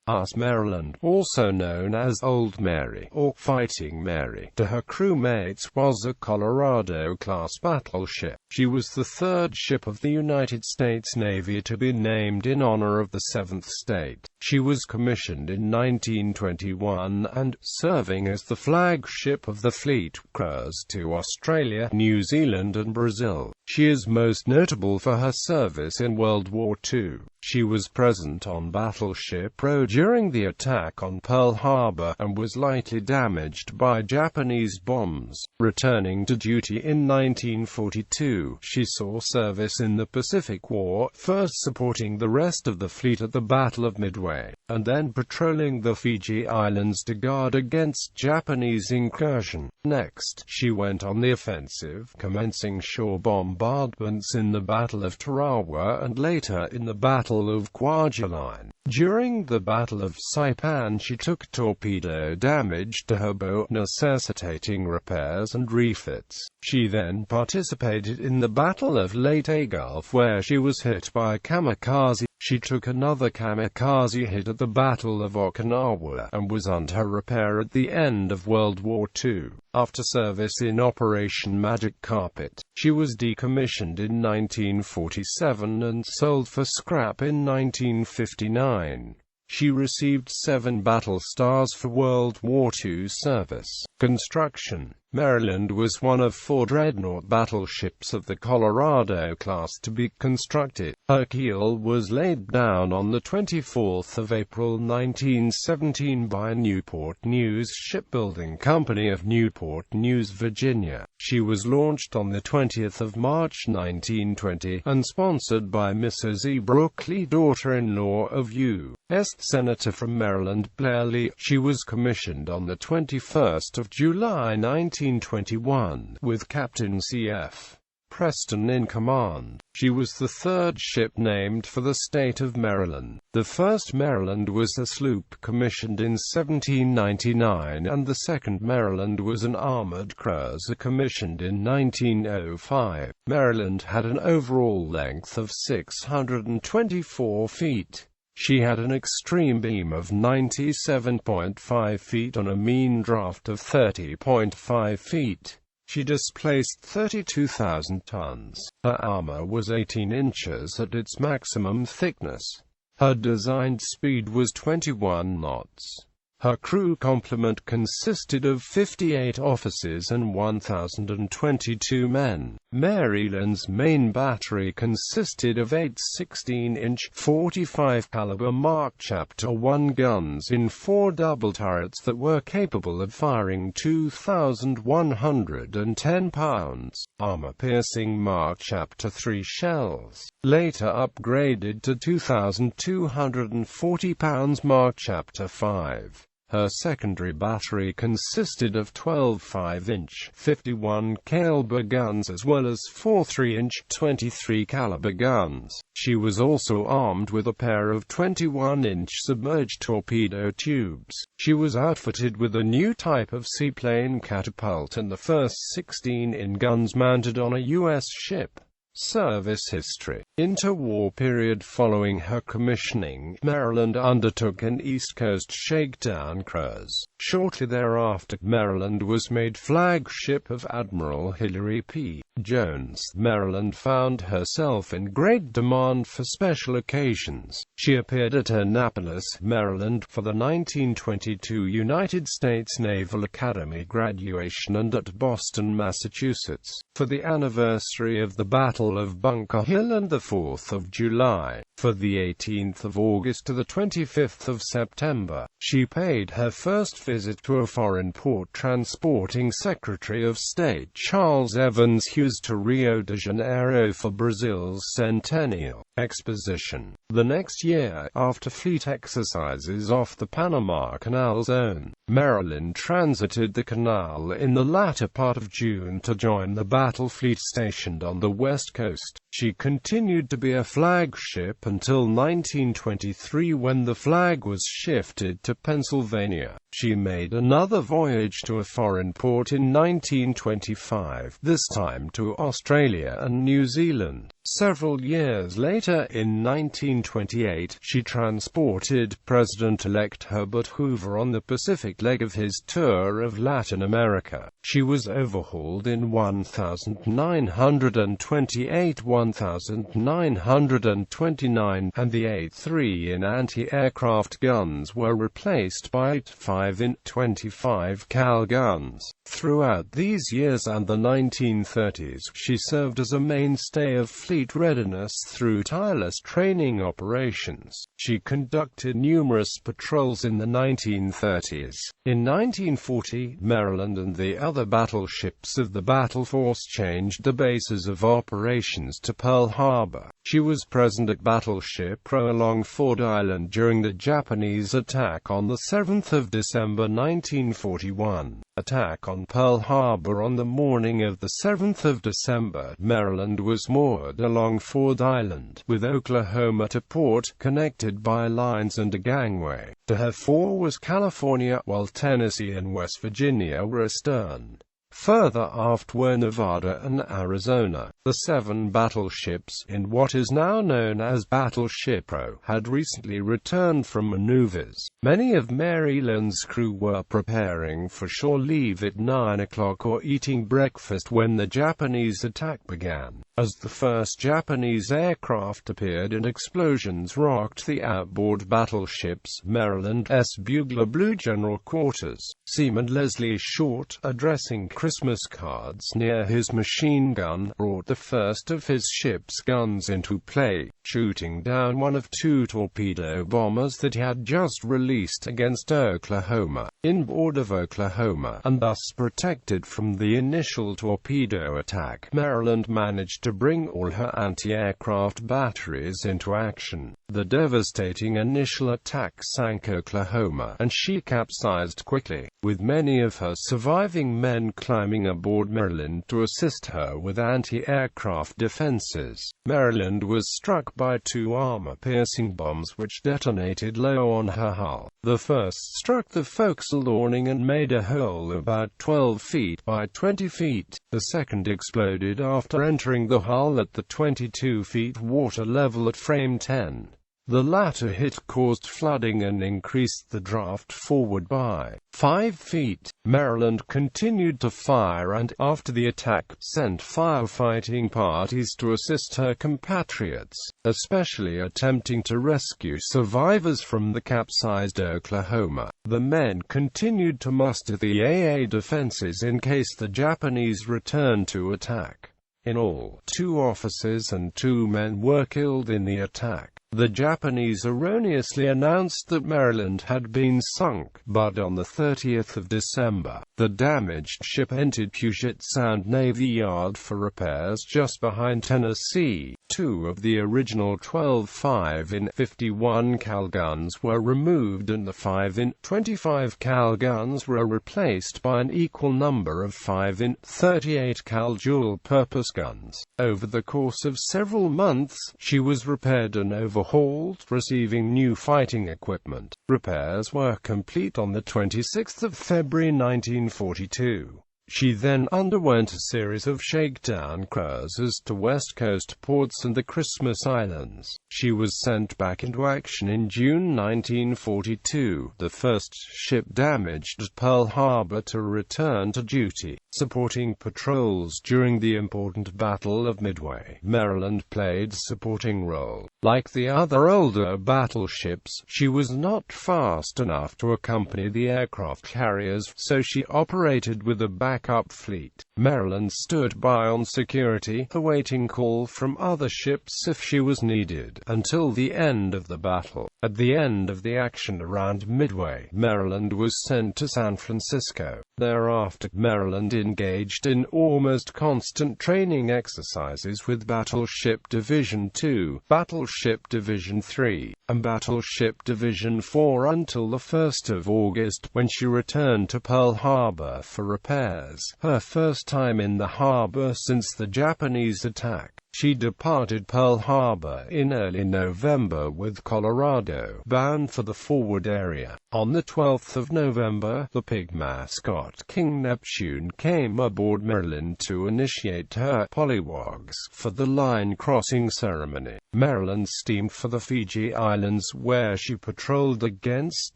USS Maryland, also known as Old Mary or Fighting Mary, to her crewmates, was a Colorado-class battleship. She was the third ship of the United States Navy to be named in honor of the seventh state. She was commissioned in 1921 and, serving as the flagship of the fleet, cruised to Australia, New Zealand and Brazil. She is most notable for her service in World War II. She was present on Battleship Row during the attack on Pearl Harbor, and was lightly damaged by Japanese bombs. Returning to duty in 1942, she saw service in the Pacific War, first supporting the rest of the fleet at the Battle of Midway, and then patrolling the Fiji Islands to guard against Japanese incursion. Next, she went on the offensive, commencing shore bombardments in the Battle of Tarawa and later in the Battle of Kwajalein. During the Battle of Saipan, she took torpedo damage to her boat, necessitating repairs and refits. She then participated in the Battle of Leyte Gulf, where she was hit by a kamikaze. She took another kamikaze hit at the Battle of Okinawa, and was under repair at the end of World War II. After service in Operation Magic Carpet, she was decommissioned in 1947 and sold for scrap in 1959. She received 7 battle stars for World War II service. Construction. Maryland was one of 4 dreadnought battleships of the Colorado class to be constructed. Her keel was laid down on the 24th of April 1917 by Newport News Shipbuilding Company of Newport News, Virginia. She was launched on the 20th of March 1920, and sponsored by Mrs. E. Brookley, daughter-in-law of U.S. Senator from Maryland Blair Lee. She was commissioned on the 21st of July 1921, with Captain C.F. Preston in command. She was the third ship named for the state of Maryland. The first Maryland was a sloop commissioned in 1799, and the second Maryland was an armored cruiser commissioned in 1905. Maryland had an overall length of 624 feet. She had an extreme beam of 97.5 feet on a mean draft of 30.5 feet. She displaced 32,000 tons. Her armor was 18 inches at its maximum thickness. Her designed speed was 21 knots. Her crew complement consisted of 58 officers and 1,022 men. Maryland's main battery consisted of 8 16-inch, 45-caliber Mark Chapter 1 guns in 4 double turrets that were capable of firing 2,110 pounds armor-piercing Mark Chapter 3 shells, later upgraded to 2,240 pounds Mark Chapter 5. Her secondary battery consisted of 12 5-inch, 51-caliber guns as well as 4 3-inch, 23-caliber guns. She was also armed with a pair of 21-inch submerged torpedo tubes. She was outfitted with a new type of seaplane catapult and the first 16-in guns mounted on a U.S. ship. Service history. Interwar period. Following her commissioning, Maryland undertook an East Coast shakedown cruise. Shortly thereafter, Maryland was made flagship of Admiral Hilary P. Jones. Maryland found herself in great demand for special occasions. She appeared at Annapolis, Maryland, for the 1922 United States Naval Academy graduation and at Boston, Massachusetts, for the anniversary of the Battle of Bunker Hill and the 4th of July. For the 18th of August to the 25th of September, she paid her first visit to a foreign port, transporting Secretary of State Charles Evans Hughes to Rio de Janeiro for Brazil's Centennial Exposition. The next year, after fleet exercises off the Panama Canal Zone, Maryland transited the canal in the latter part of June to join the battle fleet stationed on the west coast. She continued to be a flagship until 1923, when the flag was shifted to Pennsylvania. She made another voyage to a foreign port in 1925, this time to Australia and New Zealand. Several years later, in 1928, she transported President-elect Herbert Hoover on the Pacific leg of his tour of Latin America. She was overhauled in 1928, 1929, and the 8-3 in anti-aircraft guns were replaced by 8-5 25 cal guns. Throughout these years and the 1930s, she served as a mainstay of fleet readiness through tireless training operations. She conducted numerous patrols in the 1930s. In 1940, Maryland and the other battleships of the battle force changed the bases of operations to Pearl Harbor. She was present at Battleship Pro along Ford Island during the Japanese attack on the 7th of December 1941. Attack on Pearl Harbor. On the morning of the 7th of December, Maryland was moored along Ford Island, with Oklahoma to port, connected by lines and a gangway. To her fore was California, while Tennessee and West Virginia were astern. Further aft were Nevada and Arizona. The 7 battleships, in what is now known as Battleship Pro, had recently returned from maneuvers. Many of Maryland's crew were preparing for shore leave at 9 o'clock or eating breakfast when the Japanese attack began. As the first Japanese aircraft appeared and explosions rocked the outboard battleships, Maryland's Bugler Blue General Quarters, Seaman Leslie Short, addressing Christmas cards near his machine gun, brought the first of his ship's guns into play, shooting down one of 2 torpedo bombers that he had just released against Oklahoma. Inboard of Oklahoma, and thus protected from the initial torpedo attack, Maryland managed to bring all her anti-aircraft batteries into action. The devastating initial attack sank Oklahoma, and she capsized quickly, with many of her surviving men climbing aboard Maryland to assist her with anti-aircraft defenses. Maryland was struck by 2 armor-piercing bombs which detonated low on her hull. The first struck the forecastle awning and made a hole about 12 feet by 20 feet. The second exploded after entering the hull at the 22 feet water level at frame 10. The latter hit caused flooding and increased the draft forward by 5 feet. Maryland continued to fire and, after the attack, sent firefighting parties to assist her compatriots, especially attempting to rescue survivors from the capsized Oklahoma. The men continued to muster the AA defenses in case the Japanese returned to attack. In all, 2 officers and 2 men were killed in the attack. The Japanese erroneously announced that Maryland had been sunk, but on the 30th of December, the damaged ship entered Puget Sound Navy Yard for repairs just behind Tennessee. 2 of the original 12 5 51 cal guns were removed and the 5 25 cal guns were replaced by an equal number of 5 38 cal dual-purpose guns. Over the course of several months, she was repaired and overhauled, receiving new fighting equipment. Repairs were complete on the 26th of February 1942. She then underwent a series of shakedown cruises to West Coast ports and the Christmas Islands. She was sent back into action in June 1942, the first ship damaged at Pearl Harbor to return to duty, supporting patrols during the important Battle of Midway. Maryland played a supporting role. Like the other older battleships, she was not fast enough to accompany the aircraft carriers, so she operated with a backup fleet. Maryland stood by on security, awaiting call from other ships if she was needed, until the end of the battle. At the end of the action around Midway, Maryland was sent to San Francisco. Thereafter, Maryland engaged in almost constant training exercises with Battleship Division 2, Battleship Division 3, and Battleship Division 4 until the 1st of August, when she returned to Pearl Harbor for repairs, her first time in the harbor since the Japanese attack. She departed Pearl Harbor in early November with Colorado, bound for the forward area. On the 12th of November, the pig mascot King Neptune came aboard Maryland to initiate her polywogs for the line crossing ceremony. Maryland steamed for the Fiji Islands, where she patrolled against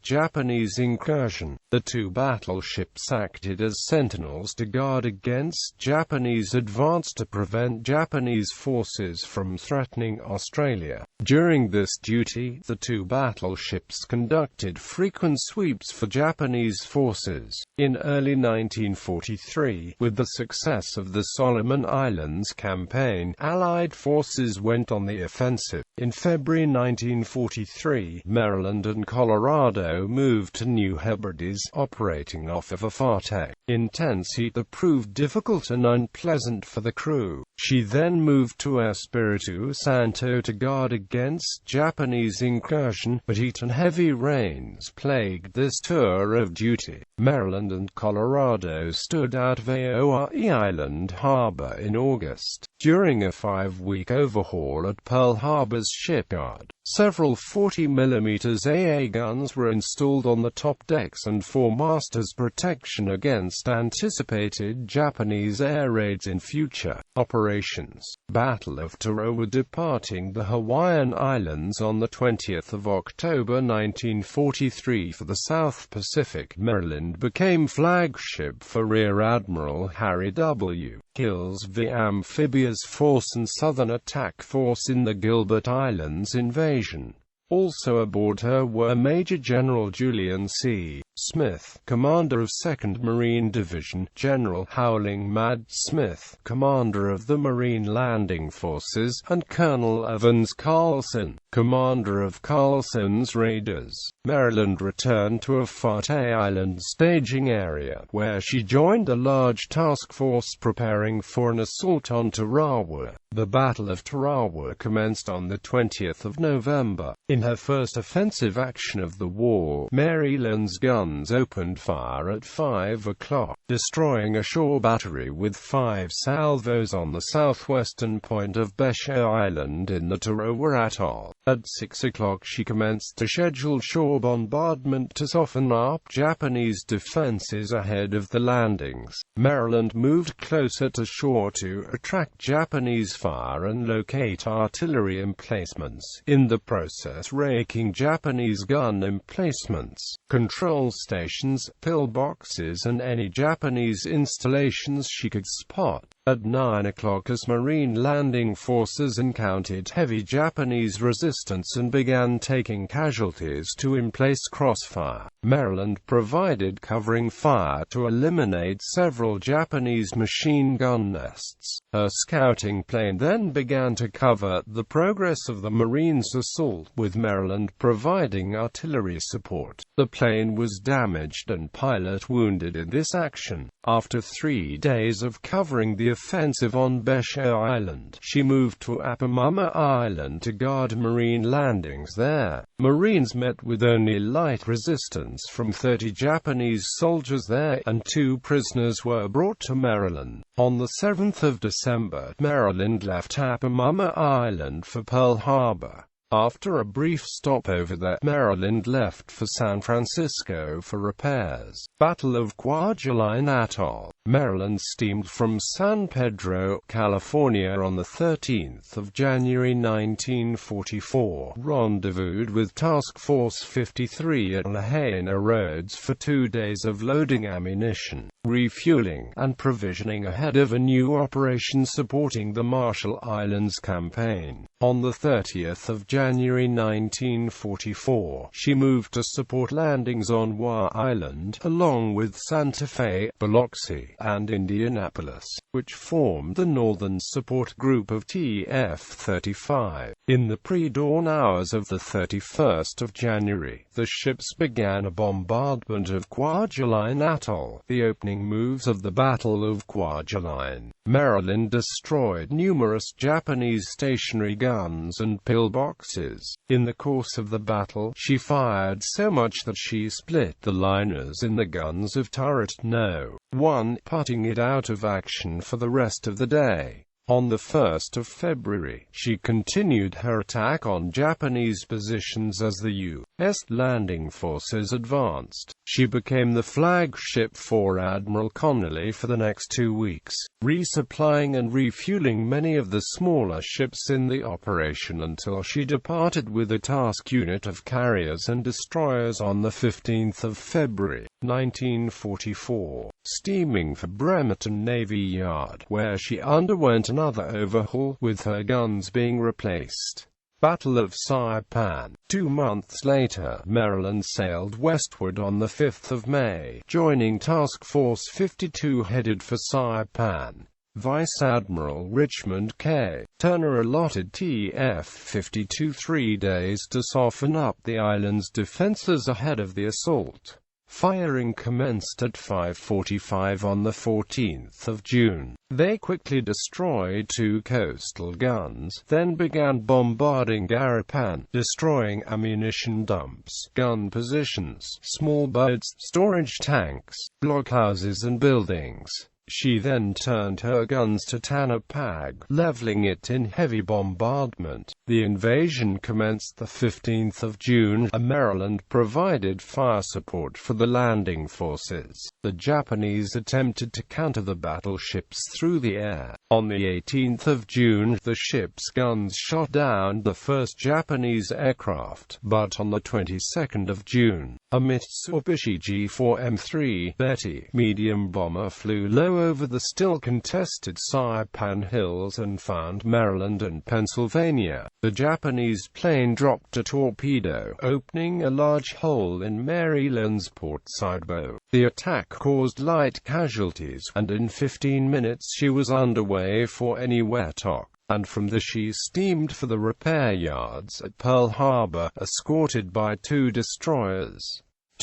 Japanese incursion. The two battleships acted as sentinels to guard against Japanese advance to prevent Japanese forces from threatening Australia. During this duty, the two battleships conducted frequent sweeps for Japanese forces. In early 1943, with the success of the Solomon Islands campaign, Allied forces went on the offensive. In February 1943, Maryland and Colorado moved to New Hebrides, operating off of Afate. Intense heat that proved difficult and unpleasant for the crew. She then moved to Espiritu Santo to guard against Japanese incursion, but heat and heavy rains plagued this tour of duty. Maryland and Colorado stood out of Aoa'i Island Harbor in August. During a 5-week overhaul at Pearl Harbor's shipyard, several 40mm AA guns were installed on the top decks and foremast as protection against anticipated Japanese air raids in future operations. Battle of Tarawa. Departing the Hawaiian Islands on the 20th of October 1943 for the South Pacific, Maryland became flagship for Rear Admiral Harry W. Hills V. Amphibious Force and Southern Attack Force in the Gilbert Islands invasion. Also aboard her were Major General Julian C. Smith, commander of 2nd Marine Division, General Howling Mad Smith, commander of the Marine Landing Forces, and Colonel Evans Carlson, commander of Carlson's Raiders. Maryland returned to Afate Island staging area, where she joined a large task force preparing for an assault on Tarawa. The Battle of Tarawa commenced on the 20th of November. In her first offensive action of the war, Maryland's guns opened fire at 5 o'clock, destroying a shore battery with 5 salvos on the southwestern point of She Island in the Tarawa Atoll. At 6 o'clock she commenced a scheduled shore bombardment to soften up Japanese defenses ahead of the landings. Maryland moved closer to shore to attract Japanese fire and locate artillery emplacements, in the process raking Japanese gun emplacements, control stations, pillboxes and any Japanese installations she could spot. At 9 o'clock as Marine landing forces encountered heavy Japanese resistance and began taking casualties to in-place crossfire, Maryland provided covering fire to eliminate several Japanese machine gun nests. Her scouting plane then began to cover the progress of the Marines' assault, with Maryland providing artillery support. The plane was damaged and pilot wounded in this action. After 3 days of covering the offensive on She Island, she moved to Apamama Island to guard Marine landings there. Marines met with only light resistance from 30 Japanese soldiers there, and 2 prisoners were brought to Maryland. On the 7th of December, Maryland left Apamama Island for Pearl Harbor. After a brief stopover there, Maryland left for San Francisco for repairs. Battle of Kwajalein Atoll. Maryland steamed from San Pedro, California on the 13th of January 1944, rendezvoused with Task Force 53 at Lahaina Roads for 2 days of loading ammunition, refueling, and provisioning ahead of a new operation supporting the Marshall Islands campaign. On the 30th of January 1944, she moved to support landings on Wa Island, along with Santa Fe, Biloxi, and Indianapolis, which formed the Northern Support Group of TF-35. In the pre-dawn hours of the 31st of January, the ships began a bombardment of Kwajalein Atoll, the opening moves of the Battle of Kwajalein. Maryland destroyed numerous Japanese stationary guns and pillboxes. In the course of the battle, she fired so much that she split the liners in the guns of Turret No. 1, putting it out of action for the rest of the day. On the 1st of February, she continued her attack on Japanese positions as the U.S. landing forces advanced. She became the flagship for Admiral Connolly for the next 2 weeks, resupplying and refueling many of the smaller ships in the operation until she departed with a task unit of carriers and destroyers on the 15th of February, 1944, steaming for Bremerton Navy Yard, where she underwent another overhaul, with her guns being replaced. Battle of Saipan. 2 months later, Maryland sailed westward on the 5th of May, joining Task Force 52 headed for Saipan. Vice Admiral Richmond K. Turner allotted TF-52 3 days to soften up the island's defenses ahead of the assault. Firing commenced at 5:45 on the 14th of June. They quickly destroyed 2 coastal guns, then began bombarding Garipan, destroying ammunition dumps, gun positions, small boats, storage tanks, blockhouses and buildings. She then turned her guns to Tanapag, leveling it in heavy bombardment. The invasion commenced the 15th of June. Maryland provided fire support for the landing forces. The Japanese attempted to counter the battleships through the air. On the 18th of June, the ship's guns shot down the first Japanese aircraft, but on the 22nd of June, a Mitsubishi G4M3 Betty medium bomber flew low over the still contested Saipan Hills and found Maryland and Pennsylvania. The Japanese plane dropped a torpedo, opening a large hole in Maryland's portside bow. The attack caused light casualties, and in 15 minutes she was underway for Eniwetok, and from there she steamed for the repair yards at Pearl Harbor, escorted by 2 destroyers.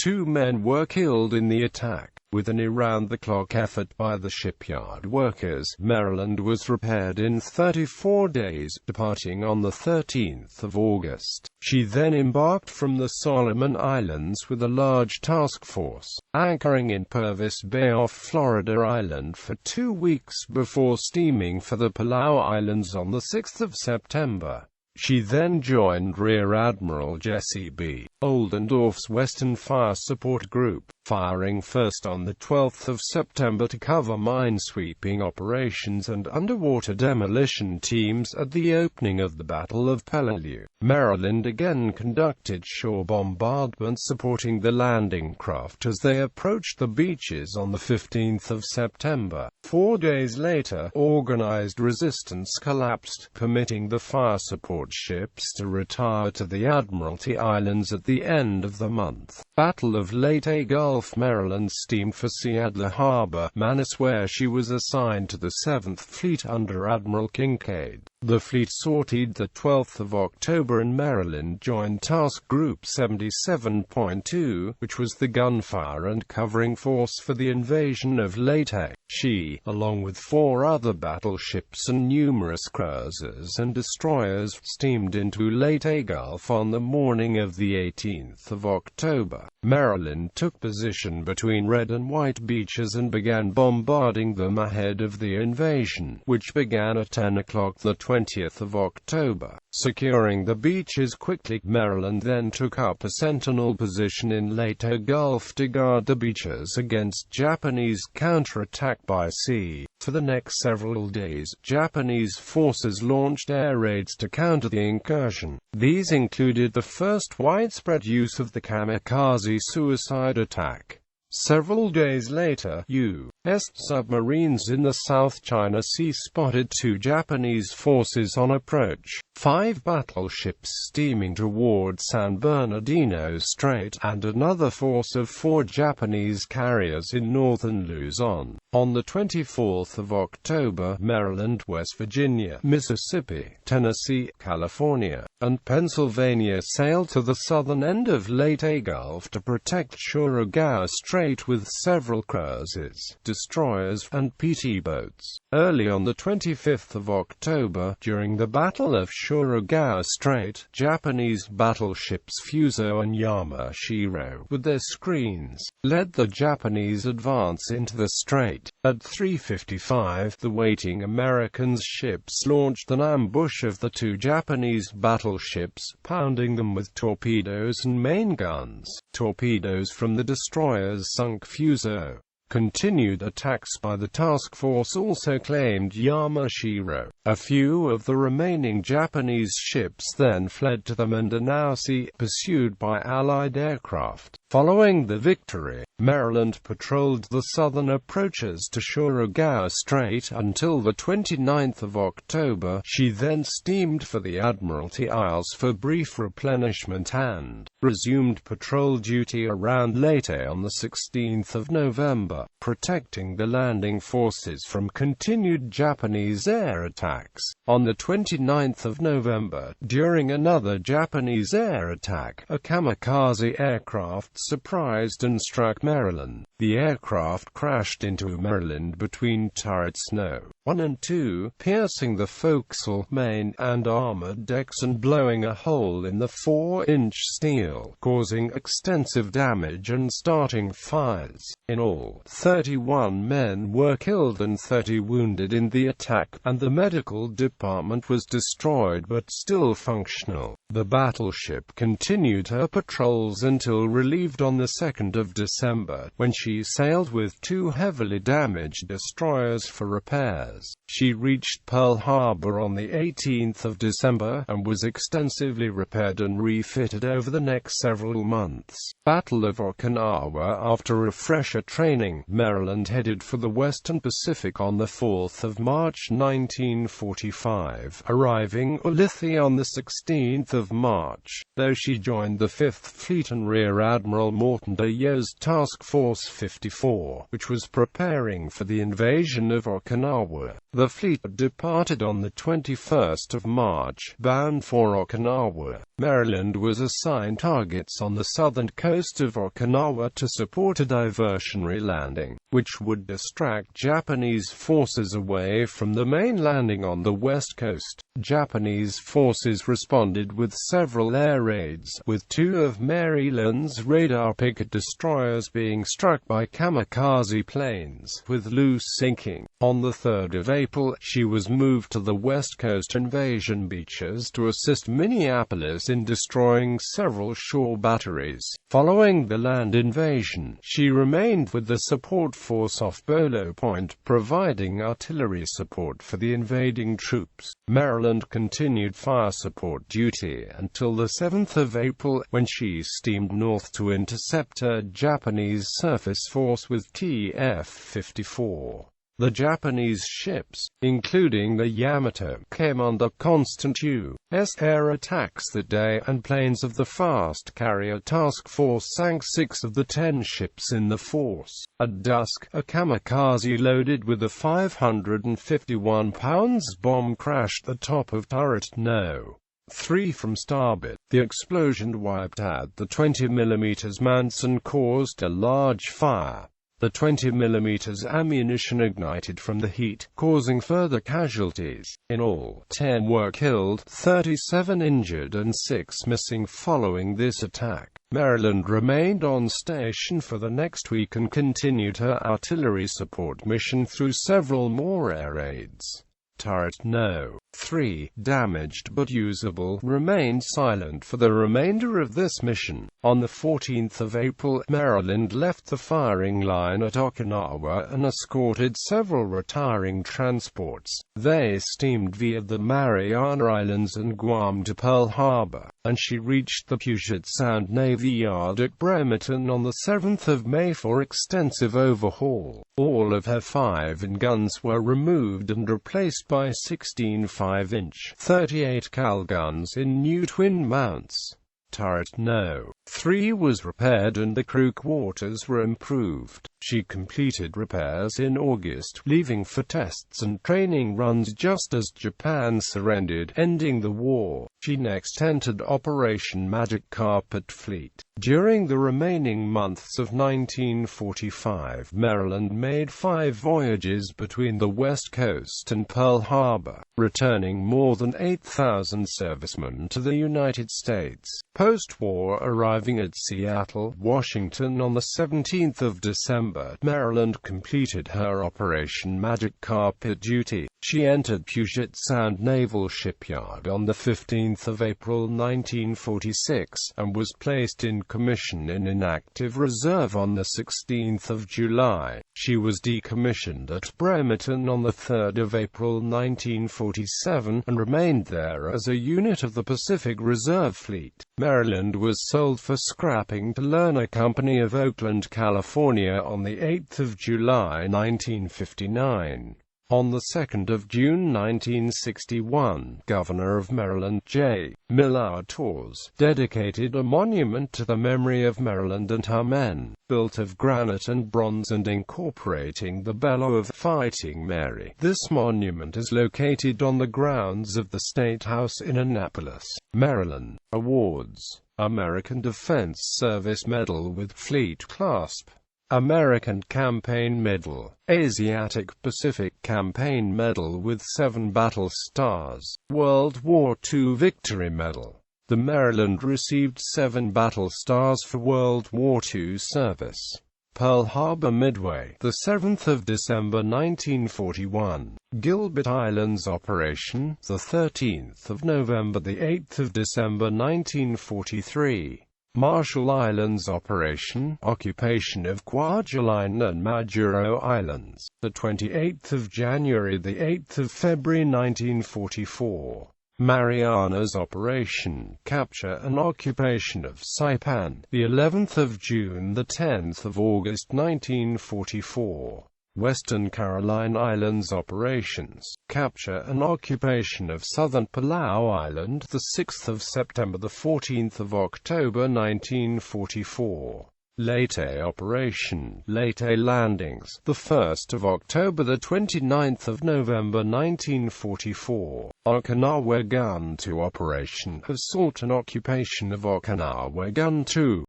2 men were killed in the attack. With an around-the-clock effort by the shipyard workers, Maryland was repaired in 34 days, departing on the 13th of August. She then embarked from the Solomon Islands with a large task force, anchoring in Purvis Bay off Florida Island for 2 weeks before steaming for the Palau Islands on the 6th of September. She then joined Rear Admiral Jesse B. Oldendorf's Western Fire Support Group, firing first on the 12th of September to cover minesweeping operations and underwater demolition teams at the opening of the Battle of Palau. Maryland again conducted shore bombardment supporting the landing craft as they approached the beaches on the 15th of September. 4 days later, organized resistance collapsed, permitting the fire support ships to retire to the Admiralty Islands at the end of the month. Battle of Leyte Gulf. Maryland steamed for Seattle Harbor, Manus, where she was assigned to the 7th Fleet under Admiral Kincaid. The fleet sortied the 12th of October and Maryland joined Task Group 77.2, which was the gunfire and covering force for the invasion of Leyte. She, along with 4 other battleships and numerous cruisers and destroyers, steamed into Leyte Gulf on the morning of the 18th of October. Maryland took position between red and white beaches and began bombarding them ahead of the invasion, which began at 10 o'clock the 20th of October. Securing the beaches quickly, Maryland then took up a sentinel position in Leyte Gulf to guard the beaches against Japanese counterattack by sea. For the next several days, Japanese forces launched air raids to counter the incursion. These included the first widespread use of the kamikaze suicide attack. Several days later, U.S. submarines in the South China Sea spotted 2 Japanese forces on approach. 5 battleships steaming toward San Bernardino Strait, and another force of 4 Japanese carriers in northern Luzon. On the 24th of October, Maryland, West Virginia, Mississippi, Tennessee, California, and Pennsylvania sailed to the southern end of Leyte Gulf to protect Suragawa Strait with several cruisers, destroyers, and PT boats. Early on the 25th of October, during the Battle of Suragawa Strait, Japanese battleships Fuso and Yamashiro, with their screens, led the Japanese advance into the strait. At 3:55, the waiting American ships launched an ambush of the two Japanese battleships, pounding them with torpedoes and main guns. Torpedoes from the destroyers sunk Fuso. Continued attacks by the task force also claimed Yamashiro. A few of the remaining Japanese ships then fled to the Mindanao Sea, pursued by Allied aircraft. Following the victory, Maryland patrolled the southern approaches to Suragawa Strait until the 29th of October. She then steamed for the Admiralty Isles for brief replenishment and resumed patrol duty around Leyte on the 16th of November, protecting the landing forces from continued Japanese air attacks. On the 29th of November, during another Japanese air attack, a kamikaze aircraft surprised and struck Maryland. The aircraft crashed into Maryland between turrets No. 1 and 2, piercing the forecastle, main, and armored decks and blowing a hole in the 4-inch steel, causing extensive damage and starting fires. In all, 31 men were killed and 30 wounded in the attack, and the medical department was destroyed but still functional. The battleship continued her patrols until relieved on the 2nd of December, when she sailed with two heavily damaged destroyers for repairs. She reached Pearl Harbor on the 18th of December, and was extensively repaired and refitted over the next several months. Battle of Okinawa. After refresher training, Maryland headed for the Western Pacific on the 4th of March 1945, arriving Leyte on the 16th of March. Though she joined the 5th Fleet and Rear Admiral Morton Dayo's Task Force 54, which was preparing for the invasion of Okinawa. The fleet departed on the 21st of March, bound for Okinawa. Maryland was assigned targets on the southern coast of Okinawa to support a diversionary landing, which would distract Japanese forces away from the main landing on the west coast. Japanese forces responded with several air raids, with two of Maryland's radar picket destroyers being struck by kamikaze planes, with loose sinking. On the 3rd of April, she was moved to the west coast invasion beaches to assist Minneapolis in destroying several shore batteries. Following the land invasion, she remained with the support force off Bolo Point, providing artillery support for the invading troops. Maryland continued fire support duty until the 7th of April, when she steamed north to intercept a Japanese surface force with TF-54. The Japanese ships, including the Yamato, came under constant U.S. air attacks that day, and planes of the fast carrier task force sank 6 of the 10 ships in the force. At dusk, a kamikaze loaded with a 551 pounds bomb crashed the top of turret No. 3 from starboard. The explosion wiped out the 20mm Manson and caused a large fire. The 20mm ammunition ignited from the heat, causing further casualties. In all, 10 were killed, 37 injured and 6 missing following this attack. Maryland remained on station for the next week and continued her artillery support mission through several more air raids. Turret No. 3, damaged but usable, remained silent for the remainder of this mission. On the 14th of April, Maryland left the firing line at Okinawa and escorted several retiring transports. They steamed via the Mariana Islands and Guam to Pearl Harbor, and she reached the Puget Sound Navy Yard at Bremerton on the 7th of May for extensive overhaul. All of her 5-inch guns were removed and replaced by 16 5-inch, 38 cal guns in new twin mounts. Turret No. 3 was repaired and the crew quarters were improved. She completed repairs in August, leaving for tests and training runs just as Japan surrendered, ending the war. She next entered Operation Magic Carpet Fleet. During the remaining months of 1945, Maryland made 5 voyages between the West Coast and Pearl Harbor, returning more than 8,000 servicemen to the United States. Post-war, arriving at Seattle, Washington on the 17th of December, Maryland completed her Operation Magic Carpet duty. She entered Puget Sound Naval Shipyard on the 15th of April 1946, and was placed in commission in inactive reserve on the 16th of July. She was decommissioned at Bremerton on the 3rd of April 1947, and remained there as a unit of the Pacific Reserve Fleet. Maryland was sold for scrapping to Lerner Company of Oakland, California on the 8th of July 1959. On the 2nd of June 1961, Governor of Maryland J. Millard Torres dedicated a monument to the memory of Maryland and her men, built of granite and bronze and incorporating the bellow of Fighting Mary. This monument is located on the grounds of the State House in Annapolis, Maryland. Awards: American Defense Service Medal with Fleet Clasp, American Campaign Medal, Asiatic Pacific Campaign Medal with 7 battle stars, World War II Victory Medal. The Maryland received 7 battle stars for World War II service. Pearl Harbor Midway, the 7th of December 1941. Gilbert Islands Operation, the 13th of November, the 8th of December 1943. Marshall Islands Operation, occupation of Kwajalein and Majuro Islands, the 28th of January, the 8th of February 1944. Marianas Operation, capture and occupation of Saipan, the 11th of June, the 10th of August 1944. Western Caroline Islands Operations, capture and occupation of southern Palau Island, the 6th of September, the 14th of October 1944. Leyte Operation, Leyte Landings, the 1st of October, the 29th of November 1944. Okinawa Gun 2 Operation, assault and occupation of Okinawa Gun 2.